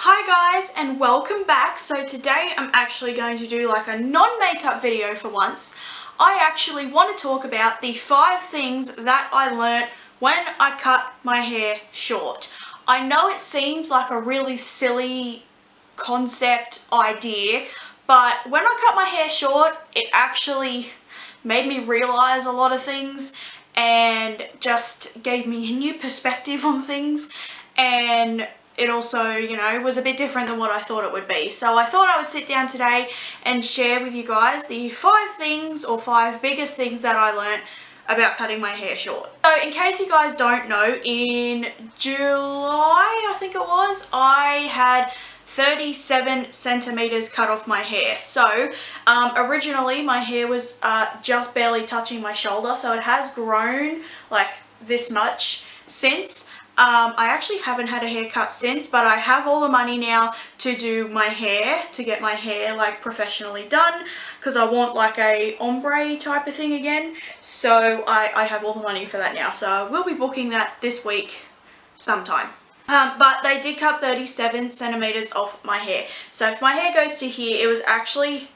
Hi guys and welcome back. So today I'm actually going to do like a non-makeup video for once. I actually want to talk about the 5 things that I learnt when I cut my hair short. I know it seems like a really silly concept idea, but when I cut my hair short, it actually made me realize a lot of things and just gave me a new perspective on things, and it also, was a bit different than what I thought it would be. So I thought I would sit down today and share with you guys the 5 things or 5 biggest things that I learned about cutting my hair short. So in case you guys don't know, in July, I think it was, I had 37 centimeters cut off my hair. So originally my hair was just barely touching my shoulder, so it has grown like this much since. I actually haven't had a haircut since, but I have all the money now to do my hair, to get my hair like professionally done, because I want like a ombre type of thing again. So I have all the money for that now, so I will be booking that this week sometime. But they did cut 37 centimeters off my hair. So if my hair goes to here, it was actually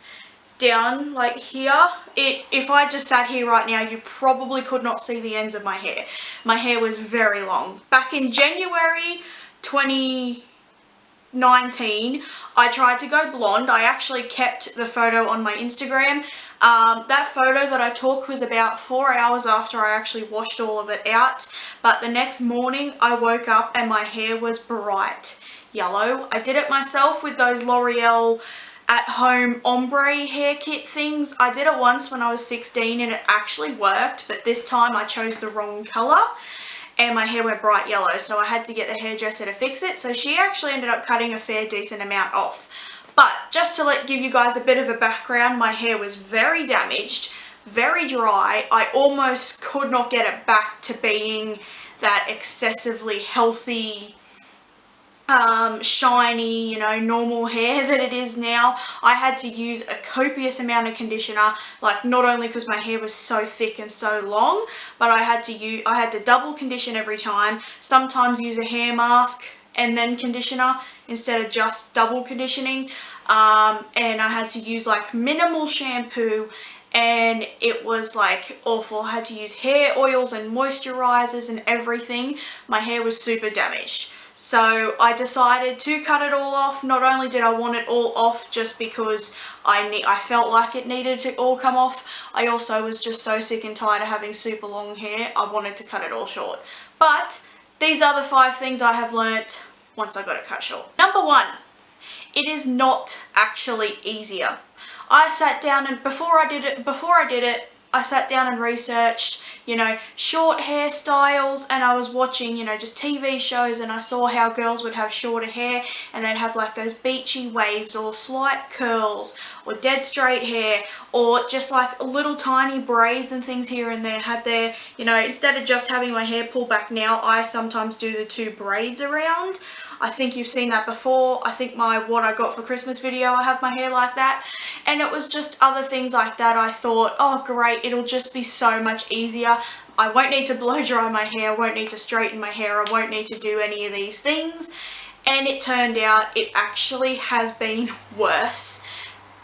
down like here. If I just sat here right now, you probably could not see the ends of my hair. My hair was very long. Back in January 2019, I tried to go blonde. I actually kept the photo on my Instagram. That photo that I took was about 4 hours after I actually washed all of it out, but the next morning I woke up and my hair was bright yellow. I did it myself with those L'Oreal at-home ombre hair kit things. I did it once when I was 16 and it actually worked, but this time I chose the wrong color and my hair went bright yellow, so I had to get the hairdresser to fix it. So she actually ended up cutting a fair decent amount off. But just to give you guys a bit of a background, my hair was very damaged, very dry. I almost could not get it back to being that excessively healthy, shiny, normal hair that it is now. I had to use a copious amount of conditioner, like not only because my hair was so thick and so long, but I had to double condition every time, sometimes use a hair mask and then conditioner instead of just double conditioning, and I had to use like minimal shampoo, and it was like awful. I had to use hair oils and moisturizers and everything. My hair was super damaged. So I decided to cut it all off. Not only did I want it all off just because I felt like it needed to all come off, I also was just so sick and tired of having super long hair. I wanted to cut it all short. But these are the 5 things I have learnt once I got it cut short. Number 1, it is not actually easier. I sat down and before I did it, I sat down and researched, short hairstyles, and I was watching, just TV shows, and I saw how girls would have shorter hair and they'd have like those beachy waves or slight curls or dead straight hair or just like little tiny braids and things here and there. Had their, instead of just having my hair pulled back now, I sometimes do the 2 braids around. I think you've seen that before. I think my what I got for Christmas video, I have my hair like that. And it was just other things like that. I thought, oh great, it'll just be so much easier. I won't need to blow dry my hair, I won't need to straighten my hair, I won't need to do any of these things. And it turned out it actually has been worse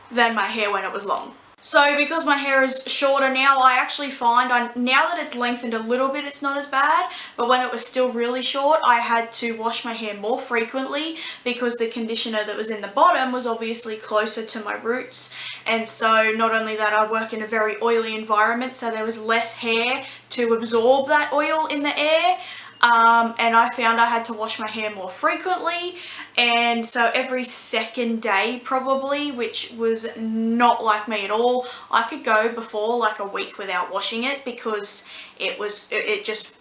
than my hair when it was long. So because my hair is shorter now, I actually find now that it's lengthened a little bit, it's not as bad. But when it was still really short, I had to wash my hair more frequently because the conditioner that was in the bottom was obviously closer to my roots. And so not only that, I work in a very oily environment, so there was less hair to absorb that oil in the air. And I found I had to wash my hair more frequently, and so every second day probably, which was not like me at all. I could go before like a week without washing it because it just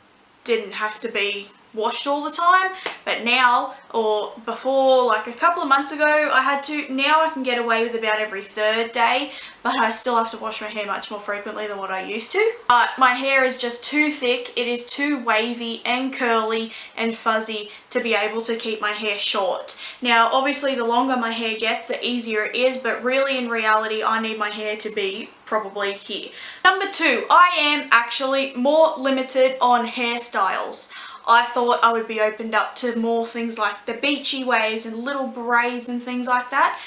didn't have to be washed all the time. But now, or before, like a couple of months ago, I had to. Now I can get away with about every 3rd day, but I still have to wash my hair much more frequently than what I used to. But my hair is just too thick. It is too wavy and curly and fuzzy to be able to keep my hair short. Now obviously the longer my hair gets, the easier it is, but really in reality I need my hair to be probably here. Number 2, I am actually more limited on hairstyles. I thought I would be opened up to more things like the beachy waves and little braids and things like that.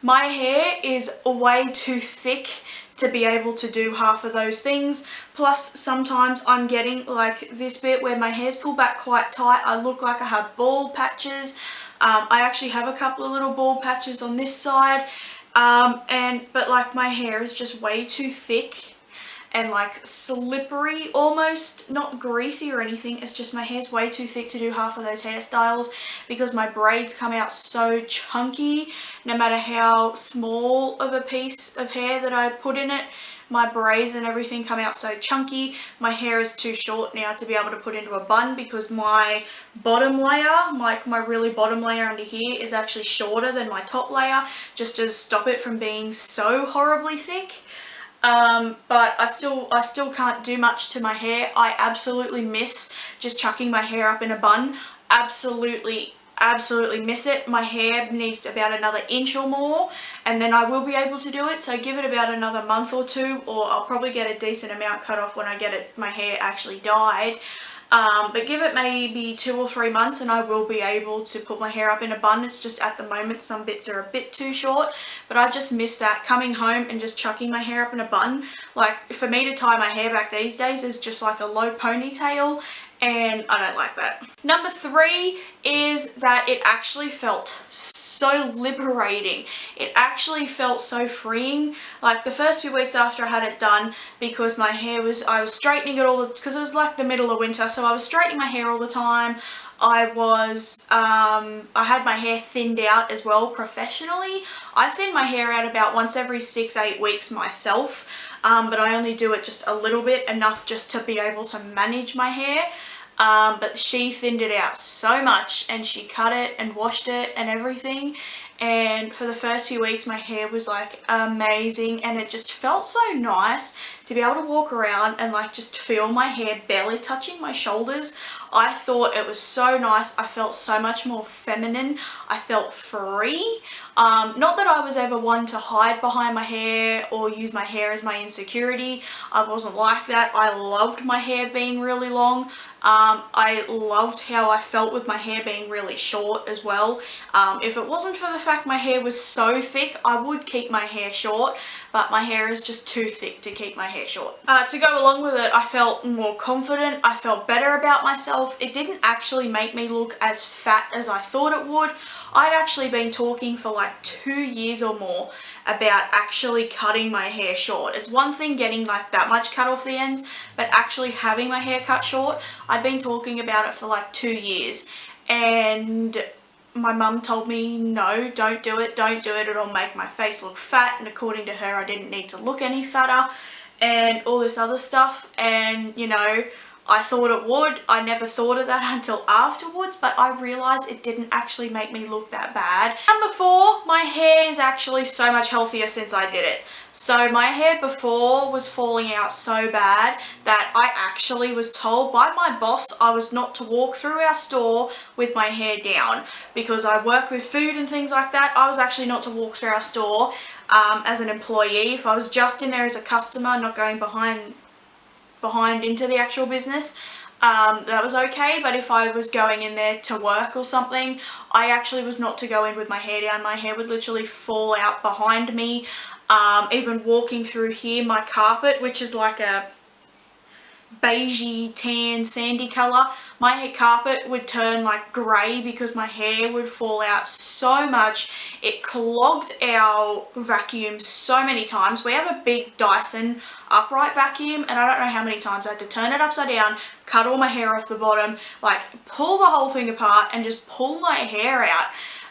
My hair is way too thick to be able to do half of those things. Plus sometimes I'm getting like this bit where my hair's pulled back quite tight. I look like I have bald patches. I actually have a couple of little bald patches on this side. But like my hair is just way too thick and like slippery, almost not greasy or anything. It's just my hair's way too thick to do half of those hairstyles because my braids come out so chunky. No matter how small of a piece of hair that I put in it, my braids and everything come out so chunky. My hair is too short now to be able to put into a bun because my bottom layer, like my really bottom layer under here, is actually shorter than my top layer, just to stop it from being so horribly thick. But I still can't do much to my hair. I absolutely miss just chucking my hair up in a bun. Absolutely miss it. My hair needs about another inch or more and then I will be able to do it. So give it about another month or two, or I'll probably get a decent amount cut off when I get it, my hair actually dyed. But give it maybe 2 or 3 months and I will be able to put my hair up in a bun. It's just at the moment some bits are a bit too short, but I just miss that, coming home and just chucking my hair up in a bun. Like for me to tie my hair back these days is just like a low ponytail, and I don't like that. Number 3 is that it actually felt so liberating. It actually felt so freeing. Like the first few weeks after I had it done, because my hair was, I was straightening it all, because it was like the middle of winter, so I was straightening my hair all the time. I had my hair thinned out as well professionally. I thin my hair out about once every 6-8 weeks myself, but I only do it just a little bit, enough just to be able to manage my hair. But she thinned it out so much and she cut it and washed it and everything, and for the first few weeks my hair was like amazing, and it just felt so nice to be able to walk around and like just feel my hair barely touching my shoulders. I thought it was so nice. I felt so much more feminine. I felt free. Not that I was ever one to hide behind my hair or use my hair as my insecurity. I wasn't like that. I loved my hair being really long. I loved how I felt with my hair being really short as well. If it wasn't for the fact my hair was so thick, I would keep my hair short, but my hair is just too thick to keep my hair short. To go along with it, I felt more confident. I felt better about myself. It didn't actually make me look as fat as I thought it would. I'd actually been talking for like 2 years or more about actually cutting my hair short. It's one thing getting like that much cut off the ends, but actually having my hair cut short, I'd been talking about it for like 2 years, and my mum told me, no, don't do it, it'll make my face look fat, and according to her I didn't need to look any fatter and all this other stuff, and you know, I thought it would. I never thought of that until afterwards, but I realised it didn't actually make me look that bad. Number 4, my hair is actually so much healthier since I did it. So my hair before was falling out so bad that I actually was told by my boss I was not to walk through our store with my hair down, because I work with food and things like that. I was actually not to walk through our store as an employee. If I was just in there as a customer, not going behind into the actual business, that was okay. But if I was going in there to work or something, I actually was not to go in with my hair down. My hair would literally fall out behind me. Even walking through here, my carpet, which is like a beigey, tan, sandy colour, my hair carpet would turn like grey because my hair would fall out so much. It clogged our vacuum so many times. We have a big Dyson upright vacuum, and I don't know how many times I had to turn it upside down, cut all my hair off the bottom, like pull the whole thing apart and just pull my hair out.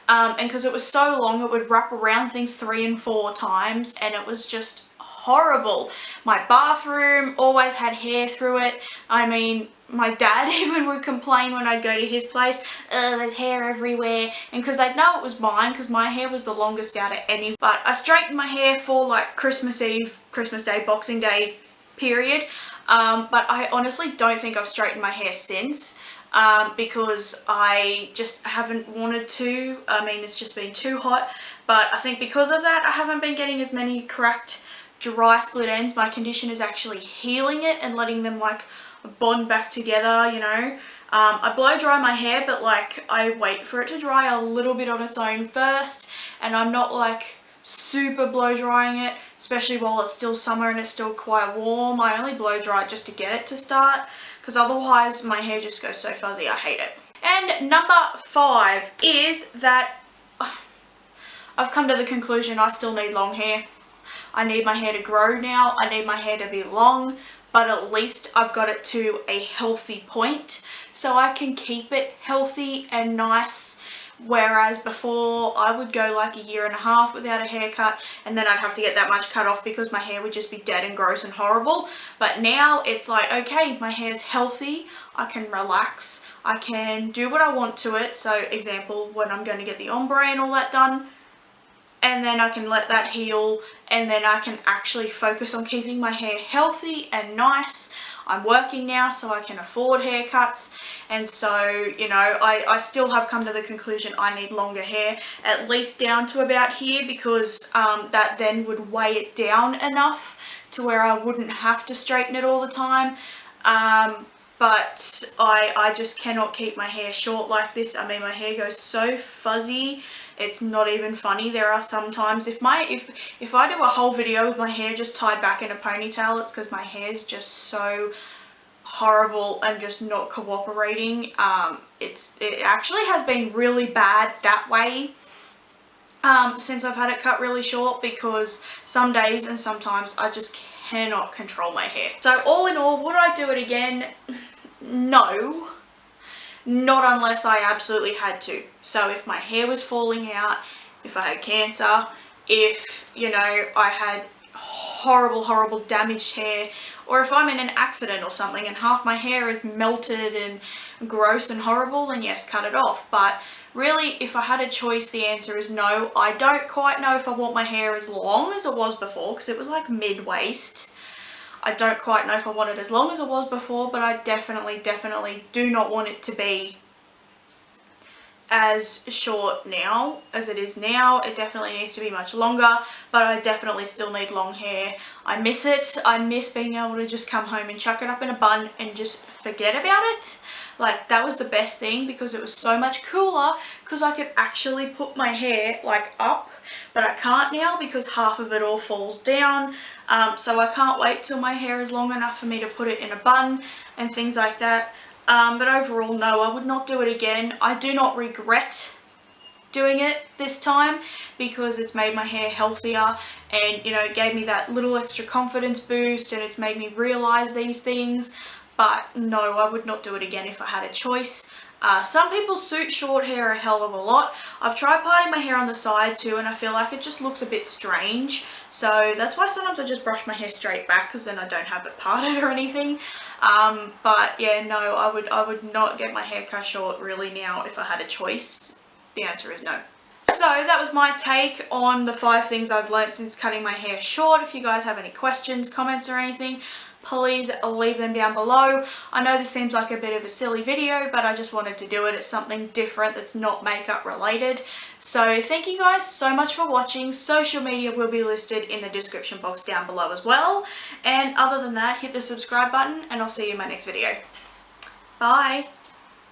And because it was so long, it would wrap around things 3 and 4 times, and it was just horrible. My bathroom always had hair through it. I mean, my dad even would complain when I'd go to his place, there's hair everywhere, and because they'd know it was mine because my hair was the longest out of any. But I straightened my hair for like Christmas Eve, Christmas Day, Boxing Day period, but I honestly don't think I've straightened my hair since. Because I just haven't wanted to. I mean, it's just been too hot, but I think because of that I haven't been getting as many cracked dry split ends. My conditioner is actually healing it and letting them like bond back together, you know. I blow dry my hair, but like I wait for it to dry a little bit on its own first, and I'm not like super blow drying it, especially while it's still summer and it's still quite warm. I only blow dry it just to get it to start, because otherwise my hair just goes so fuzzy. I hate it. And number 5 is that I've come to the conclusion I still need long hair. I need my hair to grow now. I need my hair to be long, but at least I've got it to a healthy point so I can keep it healthy and nice. Whereas before I would go like a year and a half without a haircut, and then I'd have to get that much cut off because my hair would just be dead and gross and horrible. But now it's like, okay, my hair's healthy, I can relax, I can do what I want to it. So example, when I'm going to get the ombre and all that done, and then I can let that heal, and then I can actually focus on keeping my hair healthy and nice. I'm working now, so I can afford haircuts, and so, you know, I still have come to the conclusion I need longer hair, at least down to about here, because that then would weigh it down enough to where I wouldn't have to straighten it all the time. But I just cannot keep my hair short like this. I mean, my hair goes so fuzzy, it's not even funny. There are some times, if I do a whole video with my hair just tied back in a ponytail, it's because my hair is just so horrible and just not cooperating. It actually has been really bad that way since I've had it cut really short, because some days and sometimes I just cannot control my hair. So all in all, would I do it again? No, not unless I absolutely had to. So if my hair was falling out, if I had cancer, if, you know, I had horrible damaged hair, or if I'm in an accident or something and half my hair is melted and gross and horrible, then yes, cut it off. But really, if I had a choice, the answer is no. I don't quite know if I want my hair as long as it was before, because it was like mid-waist. I don't quite know if I want it as long as it was before, but I definitely do not want it to be as short now as it is now. It definitely needs to be much longer, but I definitely still need long hair. I miss it. I miss being able to just come home and chuck it up in a bun and just forget about it. Like, that was the best thing, because it was so much cooler, because I could actually put my hair like up, but I can't now because half of it all falls down. So I can't wait till my hair is long enough for me to put it in a bun and things like that. But overall, no, I would not do it again. I do not regret doing it this time, because it's made my hair healthier, and, you know, it gave me that little extra confidence boost, and it's made me realize these things. But no, I would not do it again if I had a choice. Some people suit short hair a hell of a lot. I've tried parting my hair on the side too, and I feel like it just looks a bit strange. So that's why sometimes I just brush my hair straight back, because then I don't have it parted or anything. But yeah, no, I would not get my hair cut short really now if I had a choice. The answer is no. So that was my take on the 5 things I've learnt since cutting my hair short. If you guys have any questions, comments or anything, please leave them down below. I know this seems like a bit of a silly video, but I just wanted to do it. It's something different that's not makeup related. So thank you guys so much for watching. Social media will be listed in the description box down below as well. And other than that, hit the subscribe button, and I'll see you in my next video. Bye!